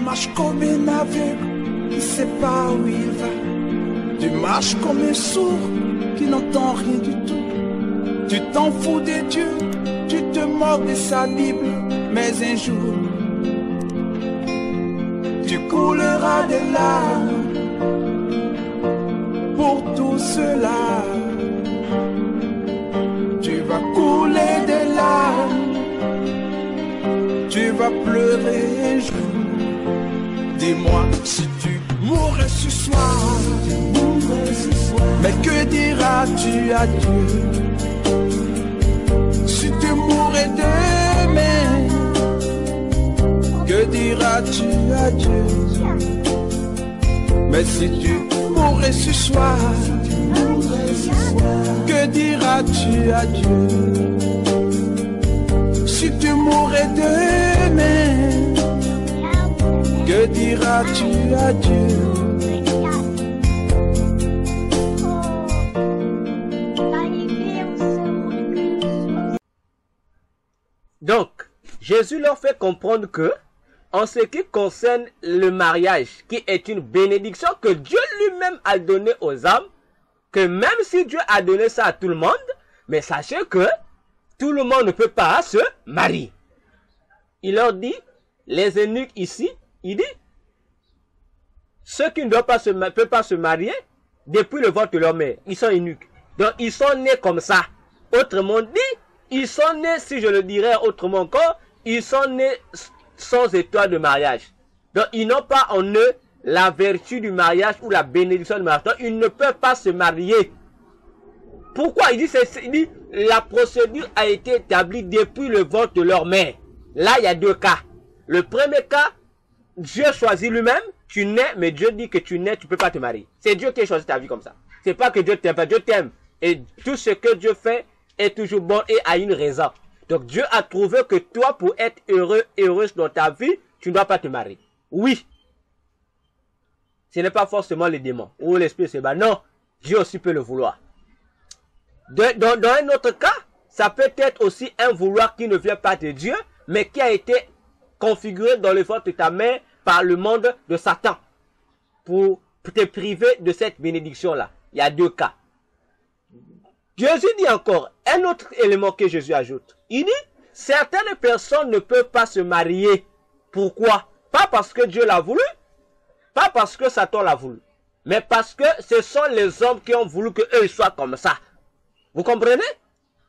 marches comme un aveugle qui ne sait pas où il va. Tu marches comme un sourd qui n'entend rien du tout. Tu t'en fous de Dieu, tu te moques de sa Bible. Mais un jour, tu couleras des larmes pour tout cela. Tu vas couler des larmes, tu vas pleurer un jour. Dis-moi si tu mourrais ce soir, mais que diras-tu à Dieu? Si tu mourrais demain, que diras-tu à Dieu? Mais si tu mourrais ce soir, que diras-tu à Dieu? Si tu mourrais demain, que diras-tu à Dieu? Donc, Jésus leur fait comprendre que, en ce qui concerne le mariage, qui est une bénédiction que Dieu lui-même a donnée aux hommes, que même si Dieu a donné ça à tout le monde, mais sachez que tout le monde ne peut pas se marier. Il leur dit, les eunuques ici, il dit, ceux qui ne peuvent pas se marier, depuis le ventre de leur mère, ils sont eunuques. Donc, ils sont nés comme ça. Autrement dit, ils sont nés, si je le dirais autrement encore, ils sont nés sans étoile de mariage. Donc, ils n'ont pas en eux la vertu du mariage ou la bénédiction du mariage. Donc, ils ne peuvent pas se marier. Pourquoi? Il dit, la procédure a été établie depuis le ventre de leur mère. Là, il y a deux cas. Le premier cas, Dieu choisit lui-même, tu nais, mais Dieu dit que tu nais, tu ne peux pas te marier. C'est Dieu qui a choisi ta vie comme ça. C'est pas que Dieu t'aime pas, Dieu t'aime. Et tout ce que Dieu fait est toujours bon et a une raison. Donc Dieu a trouvé que toi, pour être heureux, heureuse dans ta vie, tu ne dois pas te marier. Oui. Ce n'est pas forcément les démons ou l'esprit c'est bas. Non, Dieu aussi peut le vouloir. Dans un autre cas, ça peut être aussi un vouloir qui ne vient pas de Dieu, mais qui a été configuré dans le ventre de ta mère par le monde de Satan. Pour te priver de cette bénédiction-là. Il y a deux cas. Jésus dit encore, un autre élément que Jésus ajoute. Il dit, certaines personnes ne peuvent pas se marier. Pourquoi? Pas parce que Dieu l'a voulu, pas parce que Satan l'a voulu, mais parce que ce sont les hommes qui ont voulu qu'eux soient comme ça. Vous comprenez?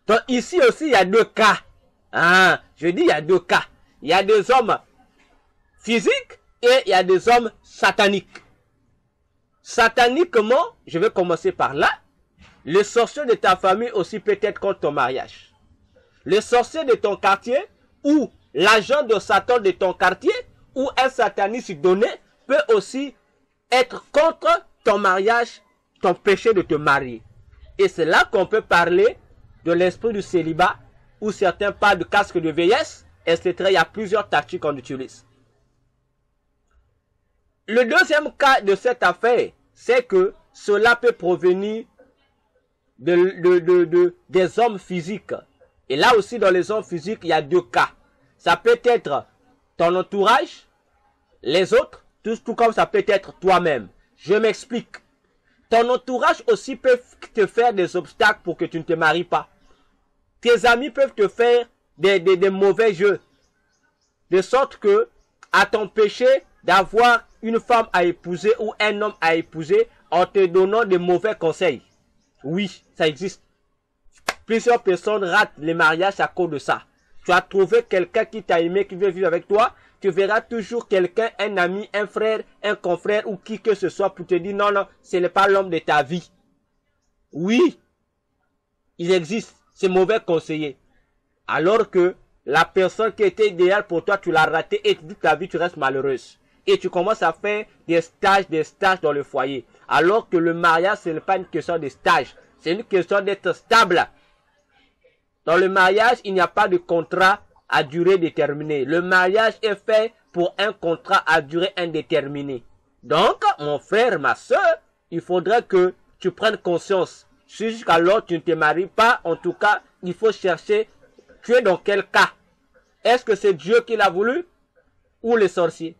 Donc ici aussi, il y a deux cas. Ah, je dis, il y a deux cas. Il y a des hommes physiques et il y a des hommes sataniques. Sataniquement, je vais commencer par là. Le sorcier de ta famille aussi peut être contre ton mariage. Le sorcier de ton quartier ou l'agent de Satan de ton quartier ou un sataniste donné peut aussi être contre ton mariage, ton péché de te marier. Et c'est là qu'on peut parler de l'esprit du célibat où certains parlent de casque de vieillesse, etc. Il y a plusieurs tactiques qu'on utilise. Le deuxième cas de cette affaire, c'est que cela peut provenir des hommes physiques. Et là aussi, dans les hommes physiques, il y a deux cas. Ça peut être ton entourage, les autres, tout comme ça peut être toi-même. Je m'explique. Ton entourage aussi peut te faire des obstacles pour que tu ne te maries pas. Tes amis peuvent te faire des mauvais jeux. De sorte que, à t'empêcher d'avoir une femme à épouser ou un homme à épouser en te donnant des mauvais conseils. Oui, ça existe. Plusieurs personnes ratent les mariages à cause de ça. Tu as trouvé quelqu'un qui t'a aimé, qui veut vivre avec toi. Tu verras toujours quelqu'un, un ami, un frère, un confrère ou qui que ce soit pour te dire non, non, ce n'est pas l'homme de ta vie. Oui, il existe ces mauvais conseillers. Alors que la personne qui était idéale pour toi, tu l'as raté et toute ta vie tu restes malheureuse. Et tu commences à faire des stages dans le foyer. Alors que le mariage, ce n'est pas une question de stage. C'est une question d'être stable. Dans le mariage, il n'y a pas de contrat à durée déterminée. Le mariage est fait pour un contrat à durée indéterminée. Donc, mon frère, ma soeur, il faudrait que tu prennes conscience. Jusqu'alors, tu ne te maries pas. En tout cas, il faut chercher, tu es dans quel cas? Est-ce que c'est Dieu qui l'a voulu ou les sorciers?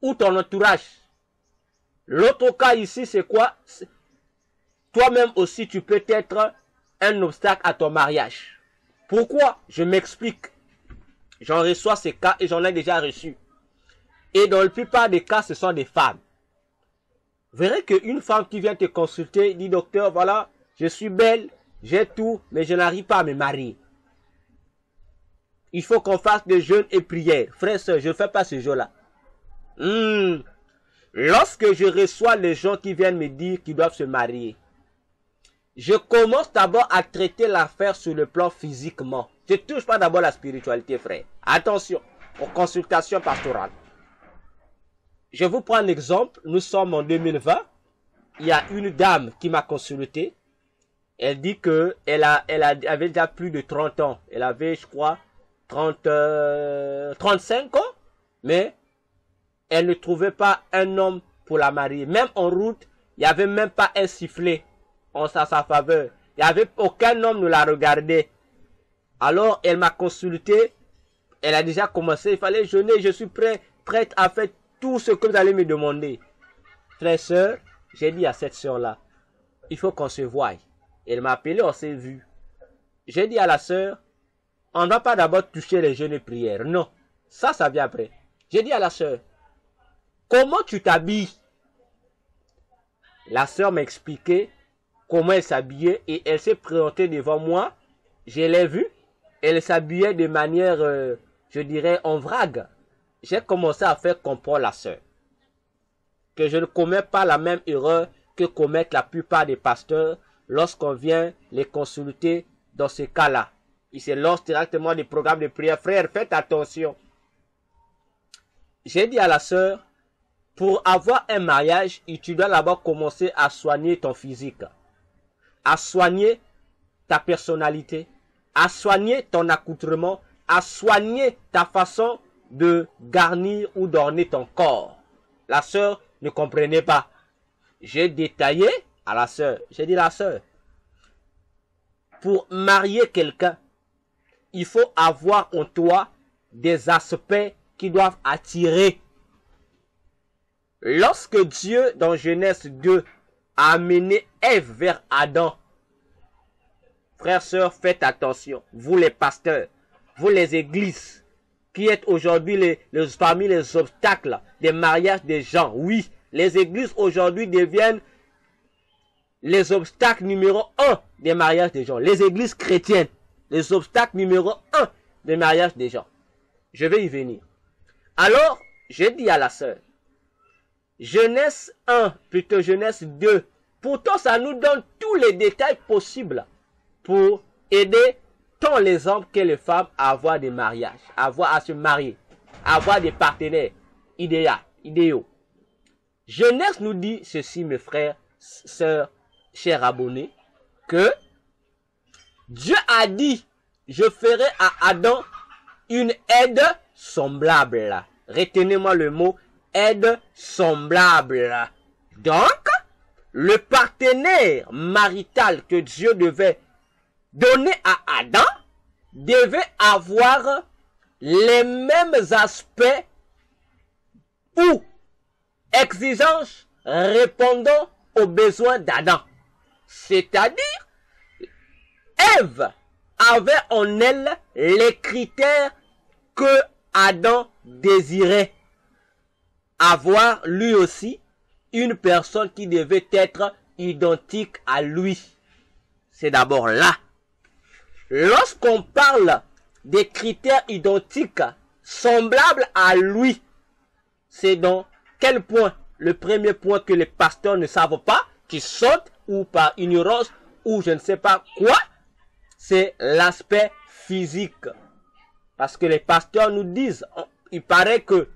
ou ton entourage. L'autre cas ici, c'est quoi? Toi-même aussi, tu peux être un obstacle à ton mariage. Pourquoi? Je m'explique. J'en reçois ces cas et j'en ai déjà reçu. Et dans la plupart des cas, ce sont des femmes. Vous verrez qu'une femme qui vient te consulter, dit docteur, voilà, je suis belle, j'ai tout, mais je n'arrive pas à me marier. Il faut qu'on fasse des jeûnes et prières. Frère et sœur, je ne fais pas ce jeu-là. Lorsque je reçois les gens qui viennent me dire qu'ils doivent se marier, je commence d'abord à traiter l'affaire sur le plan physiquement. Je ne touche pas d'abord la spiritualité, frère. Attention aux consultations pastorales. Je vous prends un exemple. Nous sommes en 2020. Il y a une dame qui m'a consulté. Elle dit qu'elle avait déjà plus de 30 ans. Elle avait, je crois, 35 ans. Mais elle ne trouvait pas un homme pour la marier. Même en route, il n'y avait même pas un sifflet en sa faveur. Il n'y avait aucun homme ne la regardait. Alors, elle m'a consulté. Elle a déjà commencé. Il fallait jeûner. Je suis prête à faire tout ce que vous allez me demander. Frère, sœur, j'ai dit à cette sœur-là, il faut qu'on se voie. Elle m'a appelé, on s'est vu. J'ai dit à la sœur, on ne va pas d'abord toucher les jeûnes et prières. Non, ça vient après. J'ai dit à la sœur, comment tu t'habilles? La sœur m'a expliqué comment elle s'habillait et elle s'est présentée devant moi. Je l'ai vue. Elle s'habillait de manière, je dirais, en vrague. J'ai commencé à faire comprendre la sœur que je ne commets pas la même erreur que commettent la plupart des pasteurs lorsqu'on vient les consulter dans ce cas-là. Ils se lancent directement des programmes de prière. Frère, faites attention. J'ai dit à la sœur, pour avoir un mariage, tu dois d'abord commencer à soigner ton physique, à soigner ta personnalité, à soigner ton accoutrement, à soigner ta façon de garnir ou d'orner ton corps. La sœur ne comprenait pas. J'ai détaillé à la sœur. J'ai dit la sœur, pour marier quelqu'un, il faut avoir en toi des aspects qui doivent attirer. Lorsque Dieu, dans Genèse 2, a amené Ève vers Adam, frères, sœurs, faites attention. Vous les pasteurs, vous les églises, qui êtes aujourd'hui parmi les obstacles des mariages des gens. Oui, les églises aujourd'hui deviennent les obstacles numéro 1 des mariages des gens. Les églises chrétiennes, les obstacles numéro 1 des mariages des gens. Je vais y venir. Alors, j'ai dit à la sœur, Genèse 1, plutôt Genèse 2, pourtant ça nous donne tous les détails possibles pour aider tant les hommes que les femmes à avoir des mariages, à se marier, à avoir des partenaires idéaux. Genèse nous dit ceci, mes frères, sœurs, chers abonnés, que Dieu a dit, je ferai à Adam une aide semblable. Retenez-moi le mot aide semblable. Donc, le partenaire marital que Dieu devait donner à Adam devait avoir les mêmes aspects ou exigences répondant aux besoins d'Adam. C'est-à-dire, Ève avait en elle les critères que Adam désirait. Avoir lui aussi une personne qui devait être identique à lui. C'est d'abord là. Lorsqu'on parle des critères identiques, semblables à lui, c'est dans quel point? Le premier point que les pasteurs ne savent pas, qui sautent ou par ignorance ou je ne sais pas quoi, c'est l'aspect physique. Parce que les pasteurs nous disent, il paraît que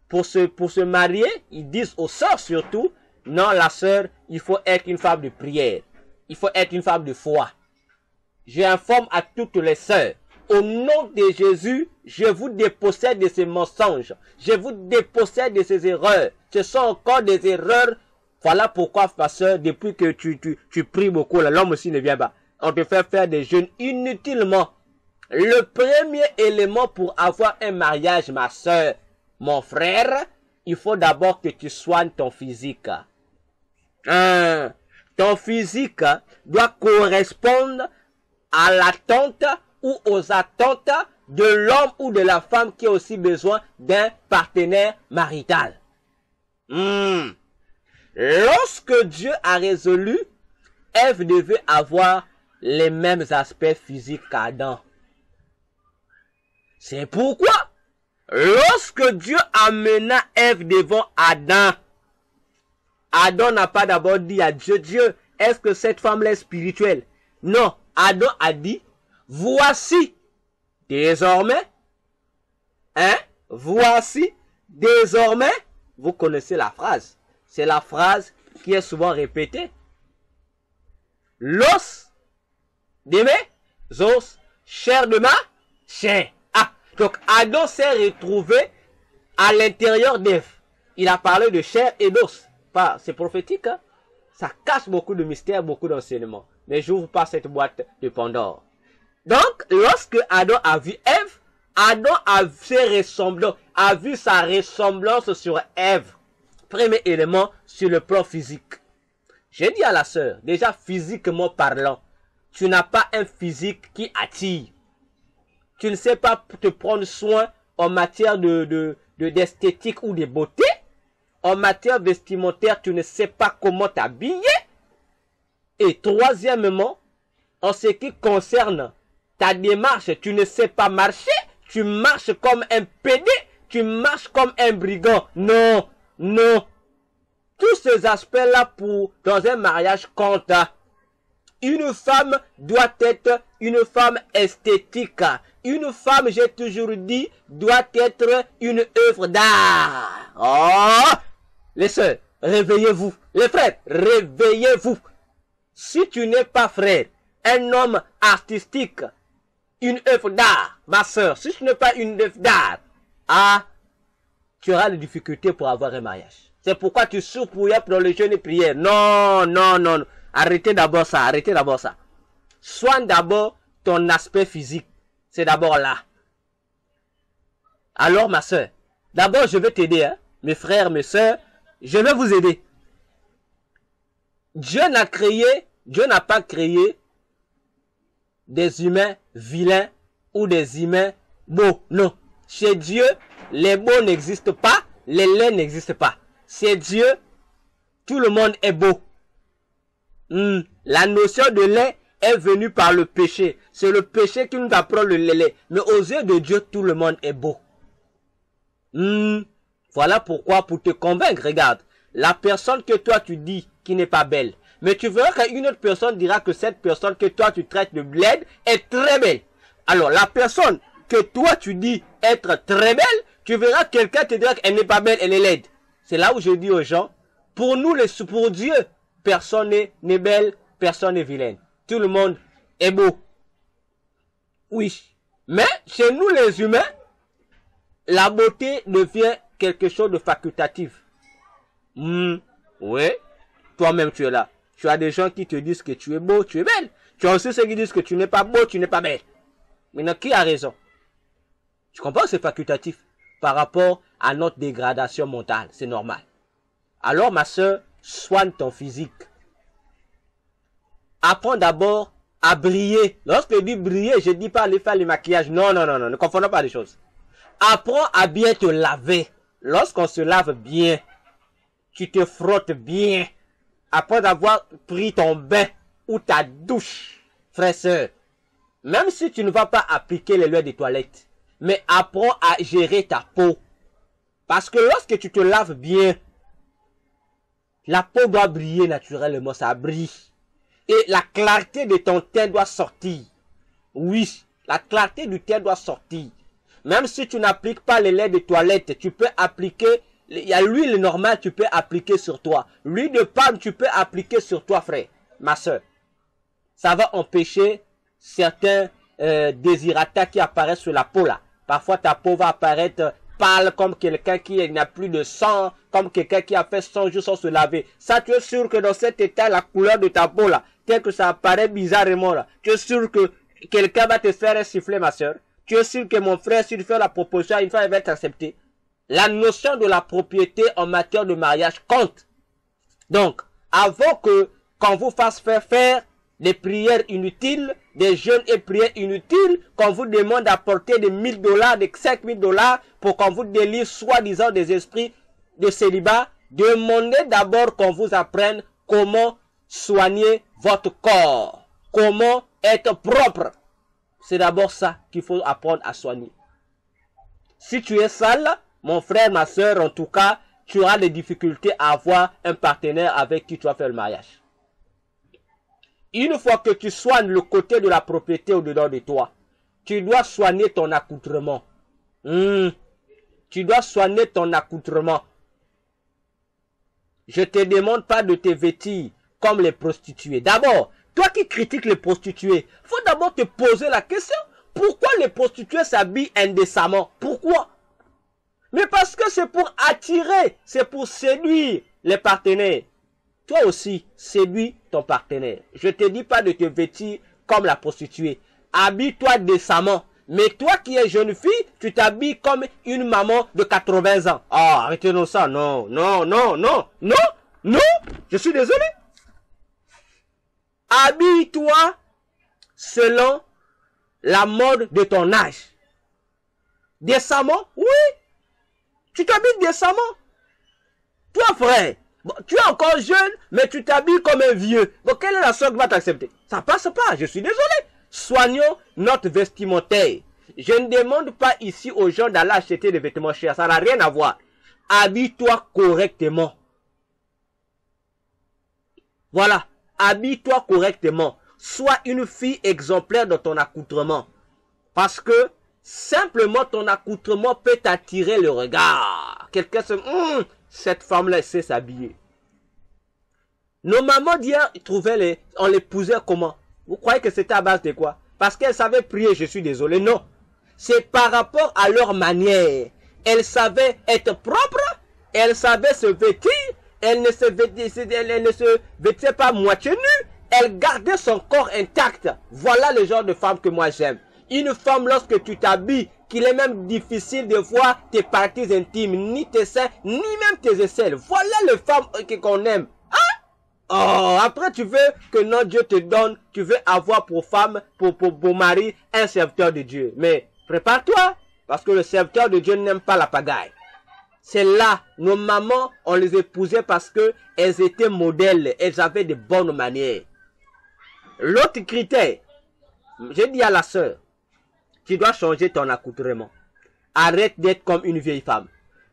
pour se marier, ils disent aux sœurs surtout, non, la sœur, il faut être une femme de prière. Il faut être une femme de foi. J'informe à toutes les sœurs, au nom de Jésus, je vous dépossède de ces mensonges. Je vous dépossède de ces erreurs. Ce sont encore des erreurs. Voilà pourquoi, ma sœur, depuis que tu pries beaucoup, l'homme aussi ne vient pas. On te fait faire des jeûnes inutilement. Le premier élément pour avoir un mariage, ma sœur, mon frère, il faut d'abord que tu soignes ton physique. Ton physique doit correspondre à l'attente ou aux attentes de l'homme ou de la femme qui a aussi besoin d'un partenaire marital. Lorsque Dieu a résolu, Ève devait avoir les mêmes aspects physiques qu'Adam. C'est pourquoi, lorsque Dieu amena Ève devant Adam, Adam n'a pas d'abord dit à Dieu, Dieu, est-ce que cette femme-là est spirituelle? Non, Adam a dit, voici, désormais, voici, désormais, vous connaissez la phrase. C'est la phrase qui est souvent répétée. L'os de mes os, chair de ma chair. Ah, donc Adam s'est retrouvé à l'intérieur d'Ève. Il a parlé de chair et d'os. C'est prophétique, hein? Ça cache beaucoup de mystères, beaucoup d'enseignements. Mais j'ouvre pas cette boîte de Pandore. Donc, lorsque Adam a vu Ève, Adam a vu sa ressemblance sur Ève. Premier élément sur le plan physique. J'ai dit à la sœur, déjà physiquement parlant, tu n'as pas un physique qui attire. Tu ne sais pas te prendre soin en matière d'esthétique ou de beauté. En matière vestimentaire, tu ne sais pas comment t'habiller. Et troisièmement, en ce qui concerne ta démarche, tu ne sais pas marcher. Tu marches comme un pédé. Tu marches comme un brigand. Non, non. Tous ces aspects-là dans un mariage comptent. Une femme doit être une femme esthétique. Une femme, j'ai toujours dit, doit être une œuvre d'art. Oh! Les sœurs, réveillez-vous. Les frères, réveillez-vous. Si tu n'es pas frère, un homme artistique, une œuvre d'art, ma sœur, si tu n'es pas une œuvre d'art, tu auras des difficultés pour avoir un mariage. C'est pourquoi tu souffres dans le jeûne et prière. Non, non, non. Arrêtez d'abord ça, arrêtez d'abord ça. Soigne d'abord ton aspect physique. C'est d'abord là. Alors, ma sœur, d'abord, je vais t'aider, hein. Mes frères, mes sœurs, je vais vous aider. Dieu n'a pas créé des humains vilains ou des humains beaux. Non. Chez Dieu, les beaux n'existent pas, les laids n'existent pas. Chez Dieu, tout le monde est beau. La notion de laid est venue par le péché. C'est le péché qui nous apprend le lait. Mais aux yeux de Dieu, tout le monde est beau. Voilà pourquoi, pour te convaincre, regarde, la personne que toi tu dis qui n'est pas belle, mais tu verras qu'une autre personne dira que cette personne que toi tu traites de laide est très belle. Alors la personne que toi tu dis être très belle, tu verras quelqu'un te dira qu'elle n'est pas belle, elle est laide. C'est là où je dis aux gens, pour nous, pour Dieu, personne n'est belle, personne n'est vilaine. Tout le monde est beau. Oui. Mais chez nous les humains, la beauté devient quelque chose de facultatif. Oui. Toi-même tu es là. Tu as des gens qui te disent que tu es beau, tu es belle. Tu as aussi ceux qui disent que tu n'es pas beau, tu n'es pas belle. Maintenant, qui a raison? Tu comprends, c'est facultatif par rapport à notre dégradation mentale. C'est normal. Alors, ma soeur, soigne ton physique. Apprends d'abord à briller. Lorsque je dis briller, je ne dis pas aller faire le maquillage. Non, non, non, non, ne confondons pas les choses. Apprends à bien te laver. Lorsqu'on se lave bien, tu te frottes bien. Après avoir pris ton bain ou ta douche, frère, sœur, même si tu ne vas pas appliquer les lois des toilettes, mais apprends à gérer ta peau. Parce que lorsque tu te laves bien, la peau doit briller naturellement, ça brille. Et la clarté de ton teint doit sortir. Oui, la clarté du teint doit sortir. Même si tu n'appliques pas les laits de toilette, tu peux appliquer, il y a l'huile normale, tu peux appliquer sur toi. L'huile de palme, tu peux appliquer sur toi, frère, ma soeur. Ça va empêcher certains désirata qui apparaissent sur la peau là. Parfois, ta peau va apparaître pâle comme quelqu'un qui n'a plus de sang, comme quelqu'un qui a fait 100 jours sans se laver. Ça, tu es sûr que dans cet état, la couleur de ta peau là, tel que ça apparaît bizarrement là, tu es sûr que quelqu'un va te faire un sifflet, ma soeur. Tu es sûr que mon frère, si tu fais la proposition, une fois, il va t'accepter. la notion de la propriété en matière de mariage compte. Donc, avant que qu'on vous fasse faire des prières inutiles, des jeûnes et prières inutiles, qu'on vous demande d'apporter des $1000, des $5000 pour qu'on vous délivre soi-disant des esprits de célibat, demandez d'abord qu'on vous apprenne comment soigner votre corps, comment être propre. C'est d'abord ça qu'il faut apprendre à soigner. Si tu es sale, mon frère, ma soeur, en tout cas, tu auras des difficultés à avoir un partenaire avec qui tu vas faire le mariage. Une fois que tu soignes le côté de la propriété au-dedans de toi, tu dois soigner ton accoutrement. Tu dois soigner ton accoutrement. Je te demande pas de te vêtir comme les prostituées. D'abord, toi qui critiques les prostituées, faut d'abord te poser la question. Pourquoi les prostituées s'habillent indécemment? Pourquoi? Mais parce que c'est pour attirer, c'est pour séduire les partenaires. Toi aussi, séduis ton partenaire. Je ne te dis pas de te vêtir comme la prostituée. Habille-toi décemment. Mais toi qui es jeune fille, tu t'habilles comme une maman de 80 ans. Ah, arrêtez-nous ça. Non, non, non, non, non, non. Je suis désolé. Habille-toi selon la mode de ton âge. Décemment, oui. Tu t'habilles décemment. Toi, frère, bon, tu es encore jeune, mais tu t'habilles comme un vieux. Donc, quelle est la soeur qui va t'accepter? Ça passe pas, je suis désolé. Soignons notre vestimentaire. Je ne demande pas ici aux gens d'aller acheter des vêtements chers. Ça n'a rien à voir. Habille-toi correctement. Voilà. Habille-toi correctement. Sois une fille exemplaire dans ton accoutrement. Parce que simplement ton accoutrement peut t'attirer le regard. Quelqu'un se... cette femme-là sait s'habiller. Nos mamans d'hier, on l'épousait comment? Vous croyez que c'était à base de quoi? Parce qu'elles savaient prier, je suis désolé. Non. C'est par rapport à leur manière. Elles savaient être propres. Elles savaient se vêtir. Elles ne se vêtaient pas moitié nues. Elle gardait son corps intact. Voilà le genre de femme que moi j'aime. Une femme, lorsque tu t'habilles, qu'il est même difficile de voir tes parties intimes, ni tes seins, ni même tes aisselles. Voilà les femmes qu'on aime. Hein? Oh, après tu veux que notre Dieu te donne, tu veux avoir pour femme, pour mari, un serviteur de Dieu. Mais prépare-toi, parce que le serviteur de Dieu n'aime pas la pagaille. C'est là, nos mamans, on les épousait parce que elles étaient modèles, elles avaient de bonnes manières. L'autre critère, j'ai dit à la sœur, tu dois changer ton accoutrement. Arrête d'être comme une vieille femme.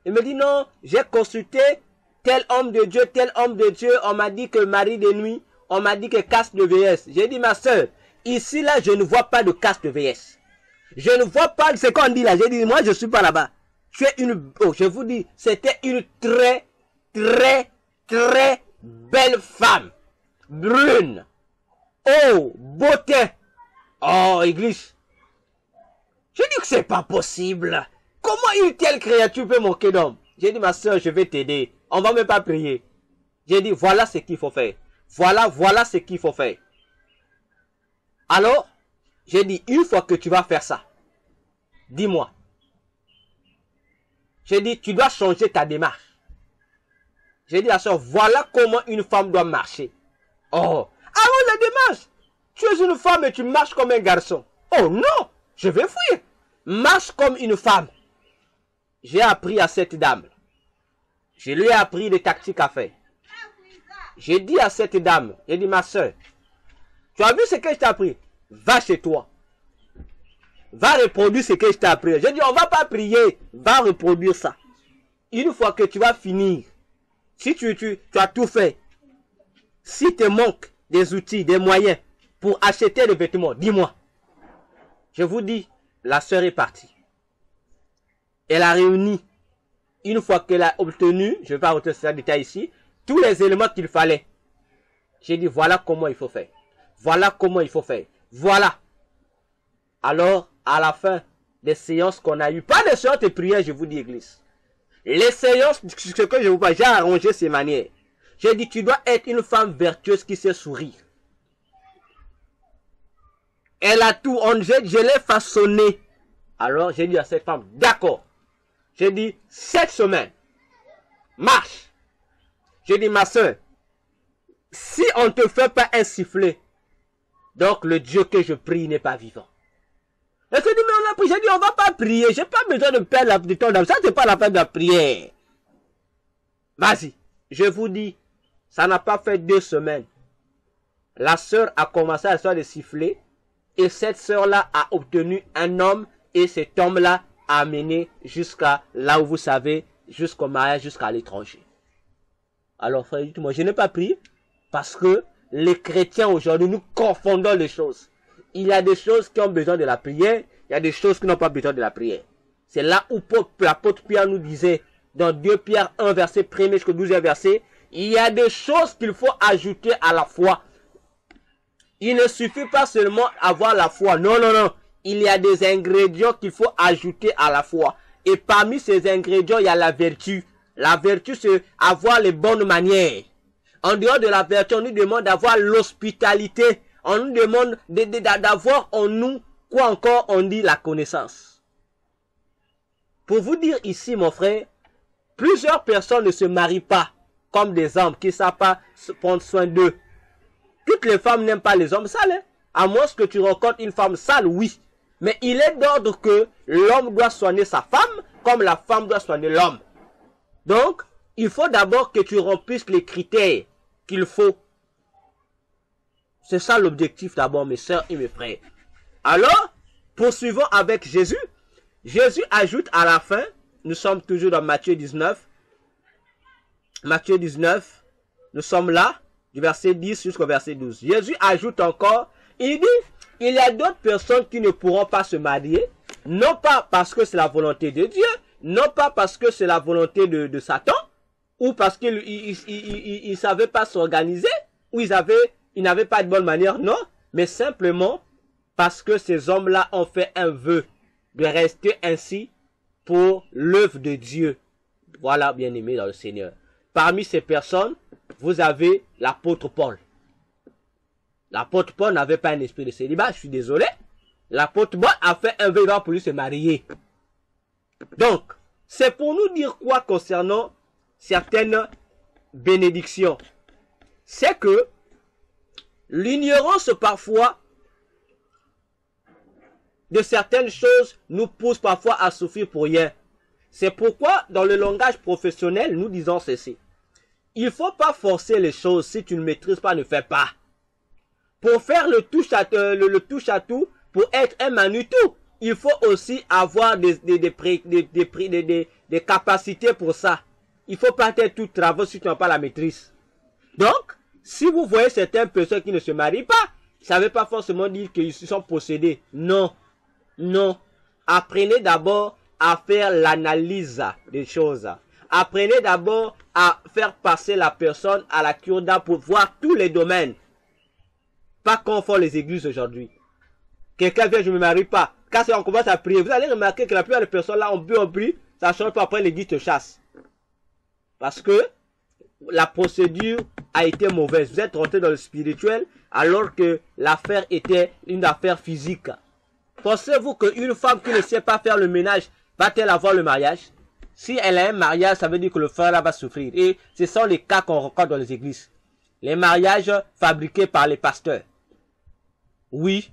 Elle me dit non, j'ai consulté tel homme de Dieu, on m'a dit que mari de nuit, on m'a dit que caste de VS. J'ai dit ma sœur, ici là, je ne vois pas de caste de VS. Je ne vois pas, c'est qu'on dit là, j'ai dit moi je suis pas là-bas. Tu es une, oh, je vous dis, c'était une très, très, très belle femme. Brune. Oh, beauté. Oh, église. Je dis que c'est pas possible. Comment une telle créature peut manquer d'homme? J'ai dit, ma soeur, je vais t'aider. On va même pas prier. J'ai dit, voilà ce qu'il faut faire. Voilà ce qu'il faut faire. Alors, j'ai dit, une fois que tu vas faire ça, dis-moi. J'ai dit, tu dois changer ta démarche. J'ai dit à la soeur, voilà comment une femme doit marcher. Oh, avant la démarche, tu es une femme et tu marches comme un garçon. Oh non, je vais fuir. Marche comme une femme. J'ai appris à cette dame. Je lui ai appris des tactiques à faire. J'ai dit à cette dame, j'ai dit ma soeur, tu as vu ce que je t'ai appris? Va chez toi. Va reproduire ce que je t'ai appris. J'ai dit, on va pas prier. Va reproduire ça. Une fois que tu vas finir, si tu as tout fait, si te manque des outils, des moyens pour acheter des vêtements, dis-moi. Je vous dis, la sœur est partie. Elle a réuni, une fois qu'elle a obtenu, je ne vais pas rentrer sur le détail ici, tous les éléments qu'il fallait. J'ai dit, voilà comment il faut faire. Voilà comment il faut faire. Voilà. Alors, à la fin des séances qu'on a eues, pas des séances de prière, je vous dis, église. Les séances, ce que je vous parle, j'ai arrangé ces manières. J'ai dit, tu dois être une femme vertueuse qui sait sourire. Elle a tout, je l'ai façonné. Alors, j'ai dit à cette femme, d'accord, J'ai dit 7 semaines. Marche. J'ai dit, ma soeur, si on ne te fait pas un sifflet, donc le Dieu que je prie n'est pas vivant. Elle se dit, mais on a prié. J'ai dit, on va pas prier. J'ai pas besoin de perdre du temps. Ça, c'est pas la peine de la prière. Vas-y. Je vous dis, ça n'a pas fait 2 semaines. La sœur a commencé à se faire des sifflets. Et cette sœur-là a obtenu un homme. Et cet homme-là a amené jusqu'à là où vous savez, jusqu'au mariage, jusqu'à l'étranger. Alors, frère, dites-moi, je n'ai pas prié. Parce que les chrétiens aujourd'hui, nous confondons les choses. Il y a des choses qui ont besoin de la prière. Il y a des choses qui n'ont pas besoin de la prière. C'est là où l'apôtre Pierre nous disait, dans 2 Pierre 1, verset 1 jusqu'au 12e verset, il y a des choses qu'il faut ajouter à la foi. Il ne suffit pas seulement avoir la foi. Non, non, non. Il y a des ingrédients qu'il faut ajouter à la foi. Et parmi ces ingrédients, il y a la vertu. La vertu, c'est avoir les bonnes manières. En dehors de la vertu, on nous demande d'avoir l'hospitalité. On nous demande d'avoir en nous, quoi encore, on dit la connaissance. Pour vous dire ici, mon frère, plusieurs personnes ne se marient pas comme des hommes qui ne savent pas prendre soin d'eux. Toutes les femmes n'aiment pas les hommes sales. Hein? À moins que tu rencontres une femme sale, oui. Mais il est d'ordre que l'homme doit soigner sa femme comme la femme doit soigner l'homme. Donc, il faut d'abord que tu remplisses les critères qu'il faut. C'est ça l'objectif d'abord, mes sœurs et mes frères. Alors, poursuivons avec Jésus. Jésus ajoute à la fin, nous sommes toujours dans Matthieu 19. Matthieu 19, nous sommes là, du verset 10 jusqu'au verset 12. Jésus ajoute encore, il dit, il y a d'autres personnes qui ne pourront pas se marier, non pas parce que c'est la volonté de Dieu, non pas parce que c'est la volonté de Satan, ou parce qu'ils ne savaient pas s'organiser, ou ils n'avaient pas de bonne manière, non, mais simplement parce que ces hommes-là ont fait un vœu de rester ainsi pour l'œuvre de Dieu. Voilà, bien aimé dans le Seigneur. Parmi ces personnes, vous avez l'apôtre Paul. L'apôtre Paul n'avait pas un esprit de célibat, je suis désolé. L'apôtre Paul a fait un vœu pour lui se marier. Donc, c'est pour nous dire quoi concernant certaines bénédictions. C'est que l'ignorance parfois de certaines choses nous pousse parfois à souffrir pour rien. C'est pourquoi dans le langage professionnel, nous disons ceci. Il ne faut pas forcer les choses. Si tu ne maîtrises pas, ne fais pas. Pour faire le touche à tout, pour être un Manitou, il faut aussi avoir des capacités pour ça. Il ne faut pas être tout travaux si tu n'as pas la maîtrise. Donc, si vous voyez certaines personnes qui ne se marient pas, ça ne veut pas forcément dire qu'ils sont possédés. Non. Non. Apprenez d'abord à faire l'analyse des choses. Apprenez d'abord à faire passer la personne à la cure d'âme pour voir tous les domaines. Pas confondre les églises aujourd'hui. Quelqu'un vient, je ne me marie pas. Quand on commence à prier, vous allez remarquer que la plupart des personnes là ont bu, ça change pas, après l'église te chasse. Parce que la procédure a été mauvaise. Vous êtes rentré dans le spirituel alors que l'affaire était une affaire physique. Pensez-vous qu'une femme qui ne sait pas faire le ménage va-t-elle avoir le mariage? Si elle a un mariage, ça veut dire que le frère là va souffrir. Et ce sont les cas qu'on rencontre dans les églises. Les mariages fabriqués par les pasteurs. Oui.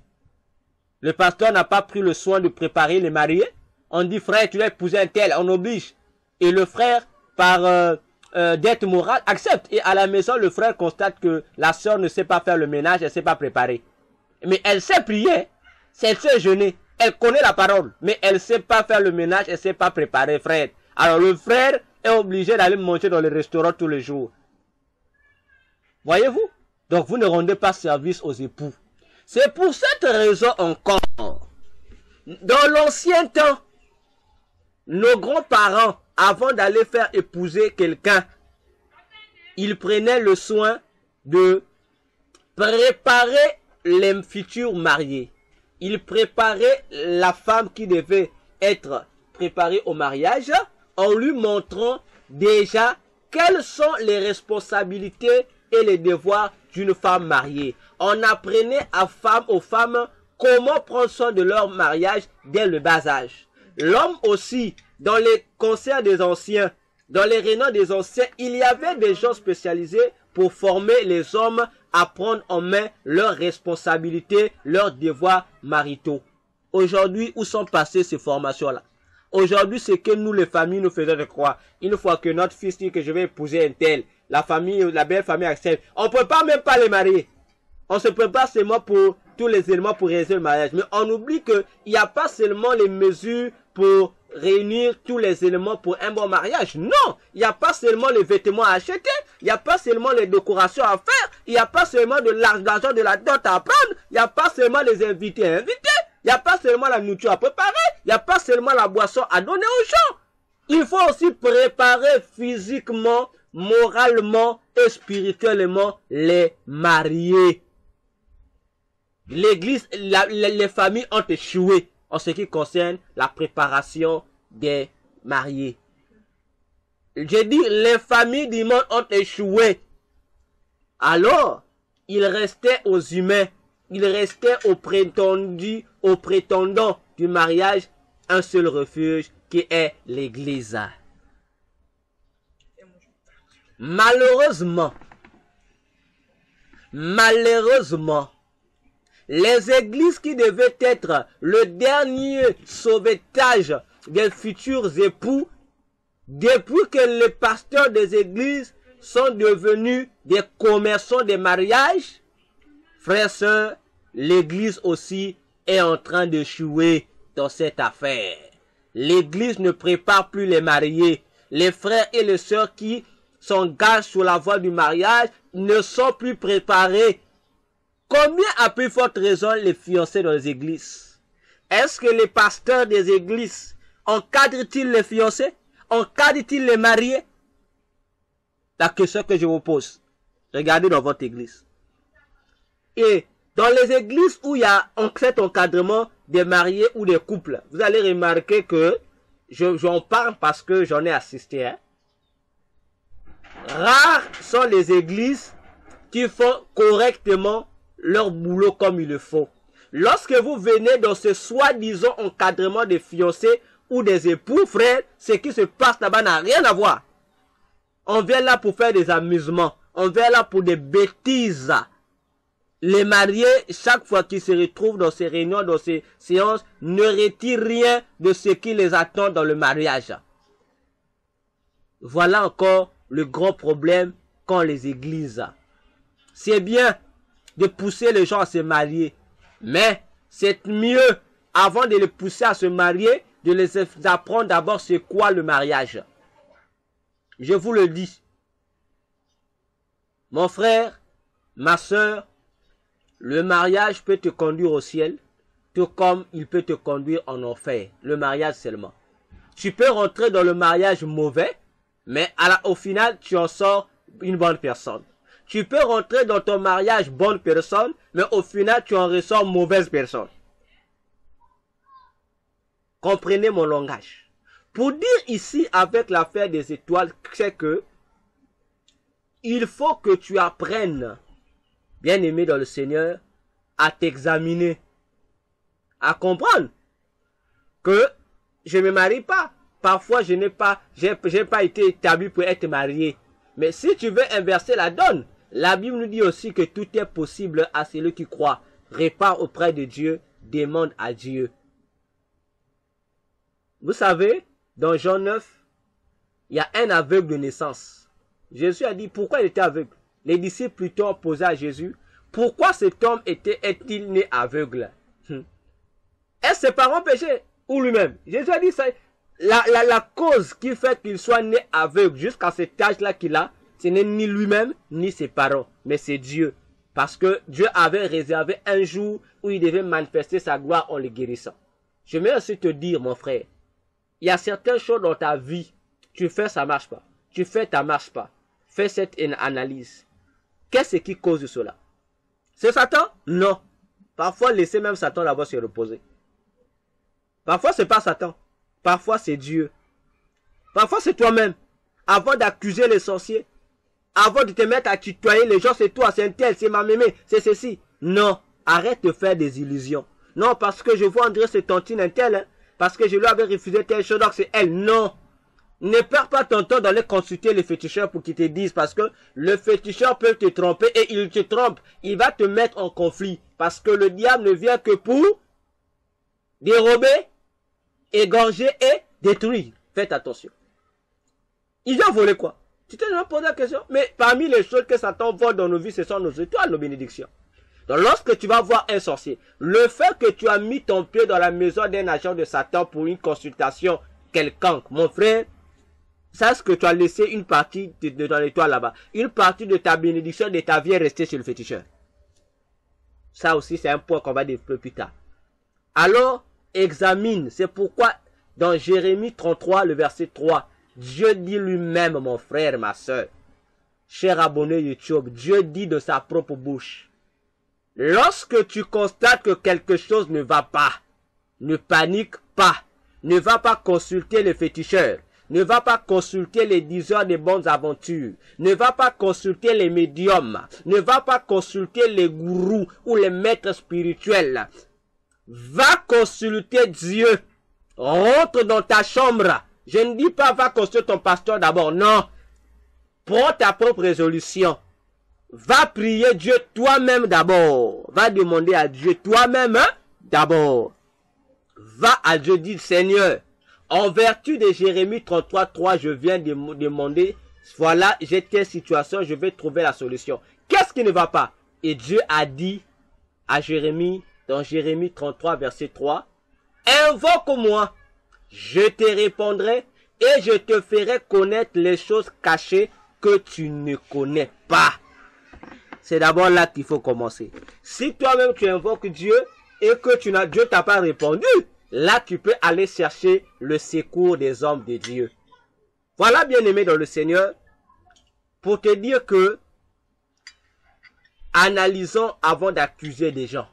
Le pasteur n'a pas pris le soin de préparer les mariés. On dit, frère, tu dois épouser un tel. On oblige. Et le frère, par dette morale, accepte. Et à la maison, le frère constate que la sœur ne sait pas faire le ménage, elle ne sait pas préparer. Mais elle sait prier. Elle sait jeûner. Elle connaît la parole. Mais elle ne sait pas faire le ménage, elle ne sait pas préparer, frère. Alors le frère est obligé d'aller manger dans le restaurant tous les jours. Voyez-vous? Donc vous ne rendez pas service aux époux. C'est pour cette raison encore. Dans l'ancien temps, nos grands-parents, avant d'aller faire épouser quelqu'un, ils prenaient le soin de préparer les futurs mariés. Ils préparaient la femme qui devait être préparée au mariage en lui montrant déjà quelles sont les responsabilités et les devoirs d'une femme mariée. On apprenait aux femmes comment prendre soin de leur mariage dès le bas âge. L'homme aussi dans les concerts des anciens, dans les réunions des anciens, il y avait des gens spécialisés pour former les hommes à prendre en main leurs responsabilités, leurs devoirs maritaux. Aujourd'hui, où sont passées ces formations-là? Aujourd'hui, c'est que nous, les familles, nous faisons de croire. Une fois que notre fils dit que je vais épouser un tel, la famille, la belle famille accepte. On ne peut pas même pas les marier. On se prépare seulement pour tous les éléments pour réaliser le mariage. Mais on oublie qu'il n'y a pas seulement les mesures pour réunir tous les éléments pour un bon mariage. Non, il n'y a pas seulement les vêtements à acheter, il n'y a pas seulement les décorations à faire, il n'y a pas seulement de l'argent de la dot à prendre, il n'y a pas seulement les invités à inviter, il n'y a pas seulement la nourriture à préparer, il n'y a pas seulement la boisson à donner aux gens. Il faut aussi préparer physiquement, moralement et spirituellement les mariés. L'église, les familles ont échoué en ce qui concerne la préparation des mariés. J'ai dit, les familles du monde ont échoué. Alors, il restait aux humains, il restait aux prétendants du mariage un seul refuge qui est l'église. Malheureusement, les églises qui devaient être le dernier sauvetage des futurs époux, depuis que les pasteurs des églises sont devenus des commerçants des mariages, frères et sœurs, l'église aussi est en train d'échouer dans cette affaire. L'église ne prépare plus les mariés. Les frères et les sœurs qui s'engagent sur la voie du mariage ne sont plus préparés. Combien à plus forte raison les fiancés dans les églises? Est-ce que les pasteurs des églises encadrent-ils les fiancés? Encadrent-ils les mariés? La question que je vous pose, regardez dans votre église. Et dans les églises où il y a cet encadrement des mariés ou des couples, vous allez remarquer que j'en parle parce que j'en ai assisté. Rares sont les églises qui font correctement leur boulot comme il le faut. Lorsque vous venez dans ce soi-disant encadrement des fiancés ou des époux, frères, ce qui se passe là-bas n'a rien à voir. On vient là pour faire des amusements. On vient là pour des bêtises. Les mariés, chaque fois qu'ils se retrouvent dans ces réunions, dans ces séances, ne retirent rien de ce qui les attend dans le mariage. Voilà encore le grand problème qu'ont les églises. C'est bien de pousser les gens à se marier, mais c'est mieux, avant de les pousser à se marier, de les apprendre d'abord c'est quoi le mariage. Je vous le dis. Mon frère, ma soeur, le mariage peut te conduire au ciel, tout comme il peut te conduire en enfer. Le mariage seulement. Tu peux rentrer dans le mariage mauvais, mais au final, tu en sors une bonne personne. Tu peux rentrer dans ton mariage bonne personne, mais au final, tu en ressors mauvaise personne. Comprenez mon langage. Pour dire ici, avec l'affaire des étoiles, c'est que il faut que tu apprennes, bien-aimé dans le Seigneur, à t'examiner, à comprendre que je ne me marie pas. Parfois, je n'ai pas été établi pour être marié. Mais si tu veux inverser la donne, la Bible nous dit aussi que tout est possible à celui qui croit. Répare auprès de Dieu, demande à Dieu. Vous savez, dans Jean 9, il y a un aveugle de naissance. Jésus a dit pourquoi il était aveugle. Les disciples plutôt ont posé à Jésus, pourquoi cet homme est-il né aveugle? Est-ce ses parents péchaient ou lui-même? Jésus a dit ça. La cause qui fait qu'il soit né aveugle jusqu'à cet âge-là qu'il a, ce n'est ni lui-même ni ses parents, mais c'est Dieu. Parce que Dieu avait réservé un jour où il devait manifester sa gloire en le guérissant. Je vais aussi te dire, mon frère, il y a certaines choses dans ta vie, tu fais, ça marche pas. Tu fais, ça marche pas. Fais cette analyse. Qu'est-ce qui cause cela? C'est Satan? Non. Parfois, laissez même Satan là-bas se reposer. Parfois, c'est pas Satan. Parfois, c'est Dieu. Parfois, c'est toi-même. Avant d'accuser les sorciers, avant de te mettre à tutoyer les gens, c'est toi, c'est un tel, c'est ma mémé, c'est ceci. Non, arrête de faire des illusions. Non, parce que je vois André se tontine un tel. Hein. parce que je lui avais refusé telle chose, donc c'est elle. Non. Ne perds pas ton temps d'aller consulter les féticheurs pour qu'ils te disent, parce que le féticheur peut te tromper et il te trompe. Il va te mettre en conflit parce que le diable ne vient que pour dérober, égorger et détruire. Faites attention. Il vient voler quoi? Tu t'es jamais posé la question? Mais parmi les choses que Satan vole dans nos vies, ce sont nos étoiles, nos bénédictions. Donc lorsque tu vas voir un sorcier, le fait que tu as mis ton pied dans la maison d'un agent de Satan pour une consultation quelconque, mon frère, sache que tu as laissé une partie de ton étoile là-bas. Une partie de ta bénédiction, de ta vie est restée chez le féticheur. Ça aussi, c'est un point qu'on va développer plus tard. Alors, examine. C'est pourquoi, dans Jérémie 33, le verset 3, Dieu dit lui-même, mon frère, ma soeur, cher abonné YouTube, Dieu dit de sa propre bouche, lorsque tu constates que quelque chose ne va pas, ne panique pas, ne va pas consulter le féticheur, ne va pas consulter les diseurs de bonnes aventures, ne va pas consulter les médiums, ne va pas consulter les gourous ou les maîtres spirituels. Va consulter Dieu. Rentre dans ta chambre. Je ne dis pas va consulter ton pasteur d'abord, non. Prends ta propre résolution. Va prier Dieu toi-même d'abord. Va demander à Dieu toi-même d'abord. Va à Dieu, dis Seigneur, en vertu de Jérémie 33:3, je viens de demander, voilà, j'ai telle situation, je vais trouver la solution. Qu'est-ce qui ne va pas? Et Dieu a dit à Jérémie, dans Jérémie 33, verset 3, invoque-moi, je te répondrai et je te ferai connaître les choses cachées que tu ne connais pas. C'est d'abord là qu'il faut commencer. Si toi-même tu invoques Dieu et que Dieu t'a pas répondu, là tu peux aller chercher le secours des hommes de Dieu. Voilà, bien-aimé dans le Seigneur, pour te dire que analysons avant d'accuser des gens.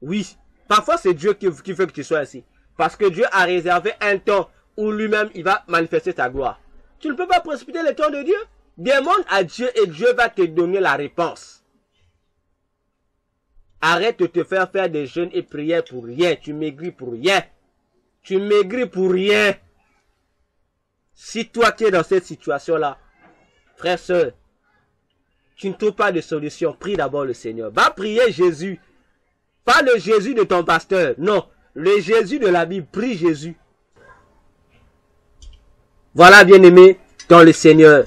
Oui, parfois c'est Dieu qui fait que tu sois ainsi. Parce que Dieu a réservé un temps où lui-même il va manifester sa gloire. Tu ne peux pas précipiter le temps de Dieu. Demande à Dieu et Dieu va te donner la réponse. Arrête de te faire des jeûnes et prières pour rien. Tu maigris pour rien. Tu maigris pour rien. Si toi qui es dans cette situation-là, frère, sœur, tu ne trouves pas de solution, prie d'abord le Seigneur. Va prier Jésus. Pas le Jésus de ton pasteur. Non, le Jésus de la Bible. Prie Jésus. Voilà, bien-aimé, dans le Seigneur.